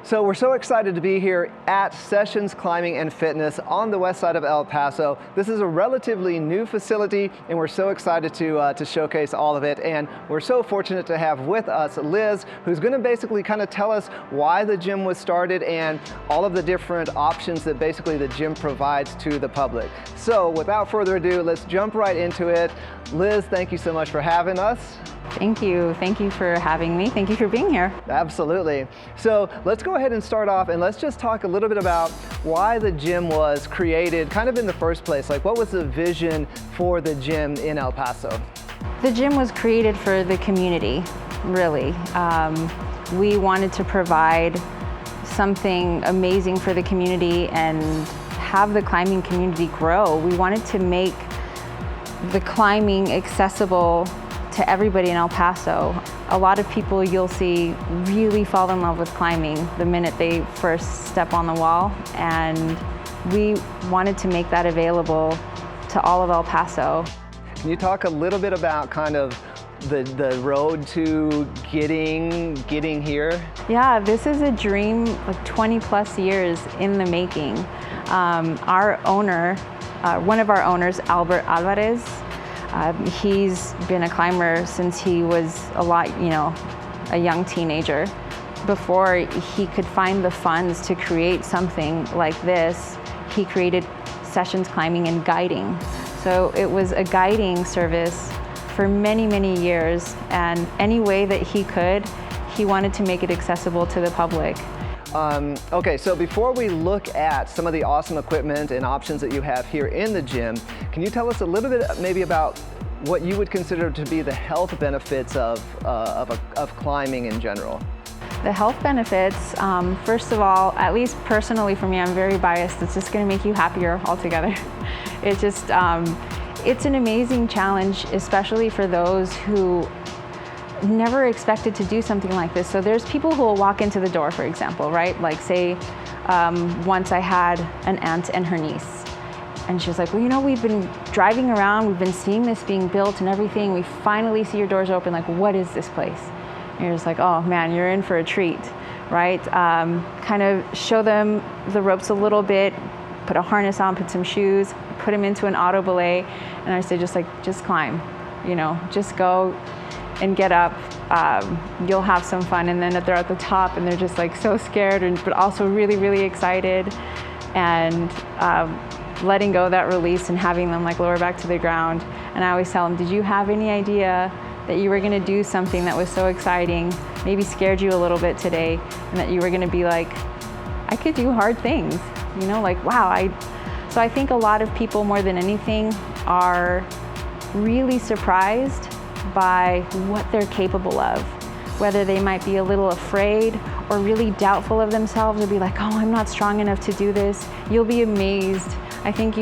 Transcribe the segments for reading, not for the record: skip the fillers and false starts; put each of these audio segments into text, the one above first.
So we're so excited to be here at Sessions Climbing and Fitness on the west side of El Paso. This is a relatively new facility and we're so excited to showcase all of it. And we're so fortunate to have with us Liz, who's going to basically kind of tell us why the gym was started and all of the different options that basically the gym provides to the public. So without further ado, let's jump right into it. Liz, thank you so much for having us. Thank you. Thank you for having me. Thank you for being here. Absolutely. So let's go ahead and start off and let's just talk a little bit about why the gym was created kind of in the first place. Like, what was the vision for the gym in El Paso? The gym was created for the community, really. We wanted to provide something amazing for the community and have the climbing community grow. We wanted to make the climbing accessible to everybody in El Paso. A lot of people you'll see really fall in love with climbing the minute they first step on the wall, and we wanted to make that available to all of El Paso. Can you talk a little bit about kind of the road to getting here? Yeah, this is a dream like 20 plus years in the making. Our owner, one of our owners, Albert Alvarez, he's been a climber since he was a young teenager. Before he could find the funds to create something like this, he created Sessions Climbing and Guiding. So it was a guiding service for many, many years, and any way that he could, he wanted to make it accessible to the public. Okay, so before we look at some of the awesome equipment and options that you have here in the gym, can you tell us a little bit maybe about what you would consider to be the health benefits of climbing in general? The health benefits, first of all, at least personally for me, I'm very biased. It's just going to make you happier altogether. It's just, it's an amazing challenge, especially for those who never expected to do something like this. So there's people who will walk into the door, for example, right? Like say, once I had an aunt and her niece, and she was like, well, you know, we've been driving around, we've been seeing this being built and everything. We finally see your doors open. Like, what is this place? And you're just like, oh man, you're in for a treat, right? Kind of show them the ropes a little bit, put a harness on, put some shoes, put them into an auto belay. And I say, just climb, you know, just go and get up. You'll have some fun. And then they're at the top and they're just like so scared, but also really, really excited. And letting go of that release and having them like lower back to the ground. And I always tell them, did you have any idea that you were gonna do something that was so exciting, maybe scared you a little bit today, and that you were gonna be like, I could do hard things, you know, like, wow. So I think a lot of people more than anything are really surprised by what they're capable of, whether they might be a little afraid or really doubtful of themselves, or be like, oh, I'm not strong enough to do this. You'll be amazed. I think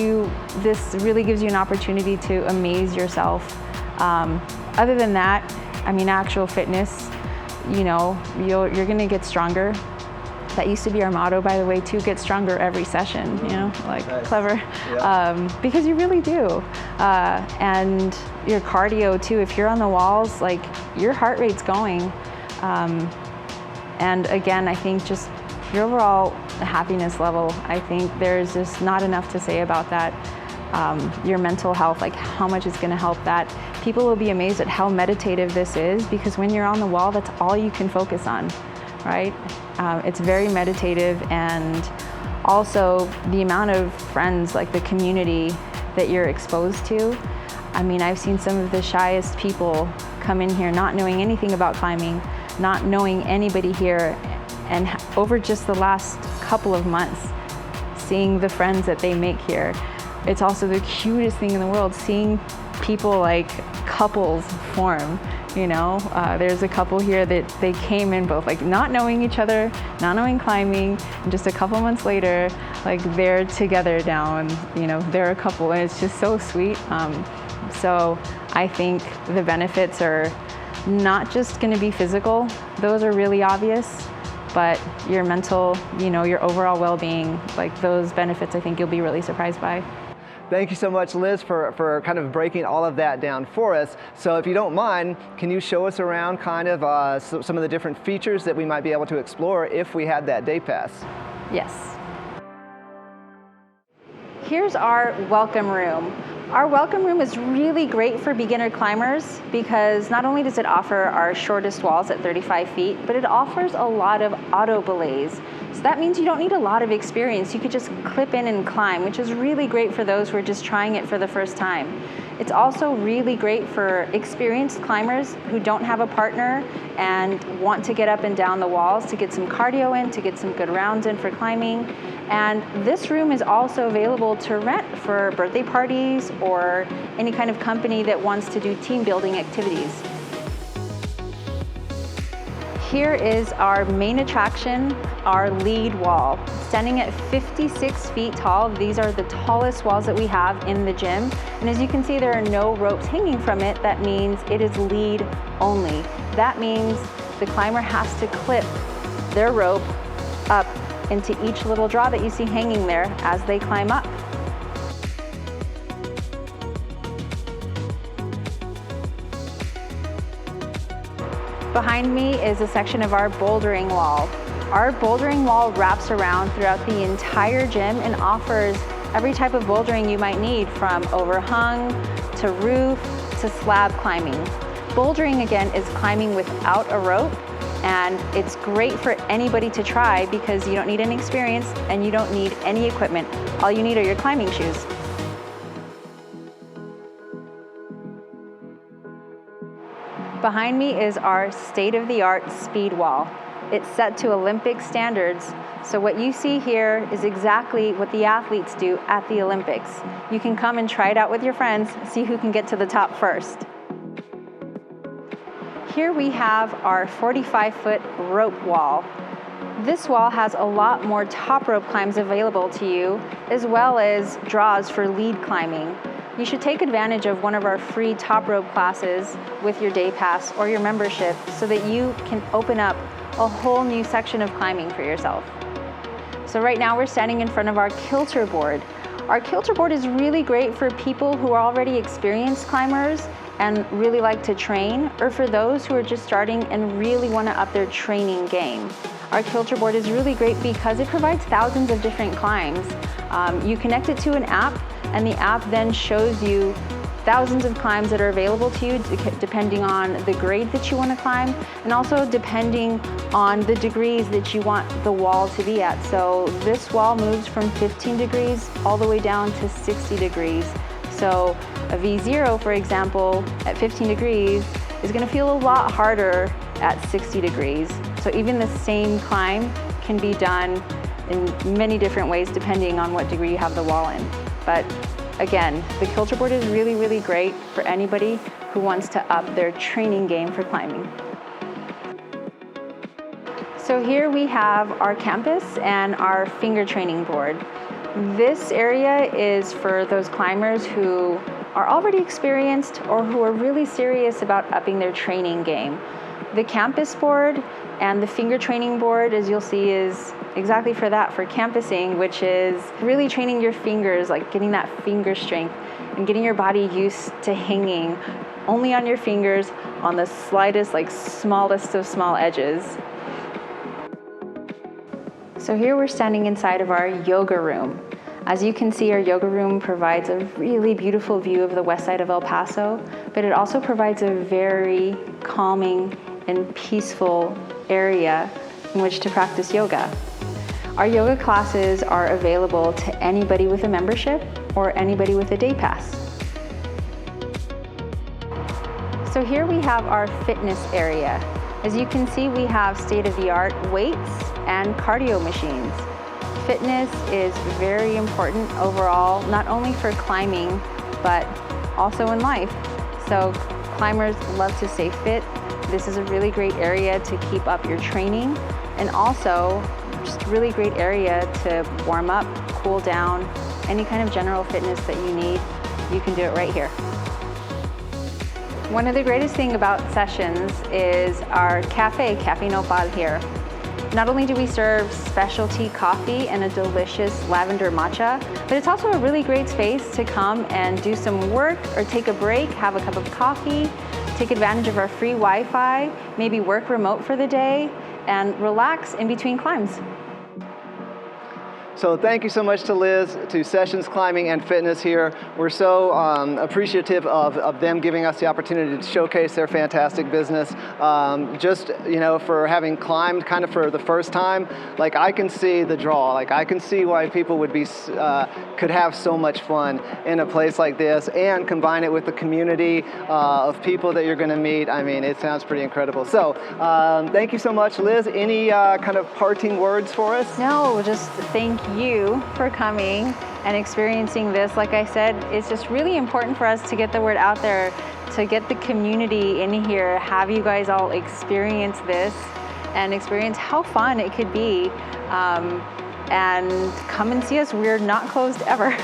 this really gives you an opportunity to amaze yourself. Other than that, I mean, actual fitness, you know, you're gonna get stronger. That used to be our motto, by the way, too, get stronger every session, you know, like nice. Clever. Yeah. Because you really do. And your cardio too, if you're on the walls, like your heart rate's going. And again, I think just your overall happiness level, I think there's just not enough to say about that. Your mental health, like how much it's gonna help that. People will be amazed at how meditative this is, because when you're on the wall, that's all you can focus on, right? It's very meditative, and also the amount of friends, like the community that you're exposed to. I mean, I've seen some of the shyest people come in here not knowing anything about climbing, not knowing anybody here, and over just the last couple of months, seeing the friends that they make here. It's also the cutest thing in the world, seeing people like couples form, you know? There's a couple here that they came in both like not knowing each other, not knowing climbing, and just a couple months later, like they're together now, and you know, they're a couple, and it's just so sweet. So I think the benefits are not just gonna be physical, those are really obvious, but your mental, you know, your overall well-being, like those benefits, I think you'll be really surprised by. Thank you so much, Liz, for kind of breaking all of that down for us. So if you don't mind, can you show us around kind of some of the different features that we might be able to explore if we had that day pass? Yes. Here's our welcome room. Our welcome room is really great for beginner climbers because not only does it offer our shortest walls at 35 feet, but it offers a lot of auto belays. So that means you don't need a lot of experience. You could just clip in and climb, which is really great for those who are just trying it for the first time. It's also really great for experienced climbers who don't have a partner and want to get up and down the walls to get some cardio in, to get some good rounds in for climbing. And this room is also available to rent for birthday parties or any kind of company that wants to do team building activities. Here is our main attraction, our lead wall. Standing at 56 feet tall, these are the tallest walls that we have in the gym. And as you can see, there are no ropes hanging from it. That means it is lead only. That means the climber has to clip their rope up into each little draw that you see hanging there as they climb up. Behind me is a section of our bouldering wall. Our bouldering wall wraps around throughout the entire gym and offers every type of bouldering you might need, from overhung to roof to slab climbing. Bouldering, again, is climbing without a rope, and it's great for anybody to try because you don't need any experience and you don't need any equipment. All you need are your climbing shoes. Behind me is our state-of-the-art speed wall. It's set to Olympic standards, so what you see here is exactly what the athletes do at the Olympics. You can come and try it out with your friends, see who can get to the top first. Here we have our 45-foot rope wall. This wall has a lot more top rope climbs available to you, as well as draws for lead climbing. You should take advantage of one of our free top rope classes with your day pass or your membership so that you can open up a whole new section of climbing for yourself. So right now we're standing in front of our kilter board. Our kilter board is really great for people who are already experienced climbers and really like to train, or for those who are just starting and really want to up their training game. Our kilter board is really great because it provides thousands of different climbs. You connect it to an app, and the app then shows you thousands of climbs that are available to you depending on the grade that you want to climb, and also depending on the degrees that you want the wall to be at. So this wall moves from 15 degrees all the way down to 60 degrees. So a V0, for example, at 15 degrees is going to feel a lot harder at 60 degrees. So even the same climb can be done in many different ways depending on what degree you have the wall in. But again, the kilter board is really, really great for anybody who wants to up their training game for climbing. So here we have our campus and our finger training board. This area is for those climbers who are already experienced or who are really serious about upping their training game. The campus board and the finger training board, as you'll see, is exactly for that, for campusing, which is really training your fingers, like getting that finger strength and getting your body used to hanging only on your fingers on the slightest, like smallest of small edges. So here we're standing inside of our yoga room. As you can see, our yoga room provides a really beautiful view of the west side of El Paso, but it also provides a very calming and peaceful area in which to practice yoga. Our yoga classes are available to anybody with a membership or anybody with a day pass. So here we have our fitness area. As you can see, we have state-of-the-art weights and cardio machines. Fitness is very important overall, not only for climbing, but also in life. So climbers love to stay fit. This is a really great area to keep up your training, and also just a really great area to warm up, cool down, any kind of general fitness that you need, you can do it right here. One of the greatest things about Sessions is our Cafe Nopal here. Not only do we serve specialty coffee and a delicious lavender matcha, but it's also a really great space to come and do some work or take a break, have a cup of coffee, take advantage of our free Wi-Fi, maybe work remote for the day, and relax in between climbs. So thank you so much to Liz, to Sessions Climbing and Fitness here. We're so appreciative of them giving us the opportunity to showcase their fantastic business. Just, you know, for having climbed kind of for the first time, like I can see the draw. Like I can see why people would be, could have so much fun in a place like this, and combine it with the community of people that you're gonna meet. I mean, it sounds pretty incredible. So thank you so much, Liz. Any kind of parting words for us? No, just thank you for coming and experiencing this. Like I said, it's just really important for us to get the word out there, to get the community in here, have you guys all experience this and experience how fun it could be. And come and see us. We're not closed ever.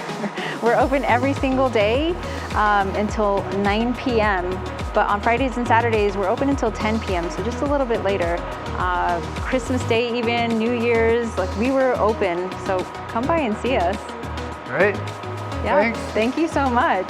We're open every single day until 9 p.m. But on Fridays and Saturdays, we're open until 10 p.m., so just a little bit later. Christmas Day even, New Year's, like we were open, so come by and see us. Great. Yeah, Thanks. Thank you so much.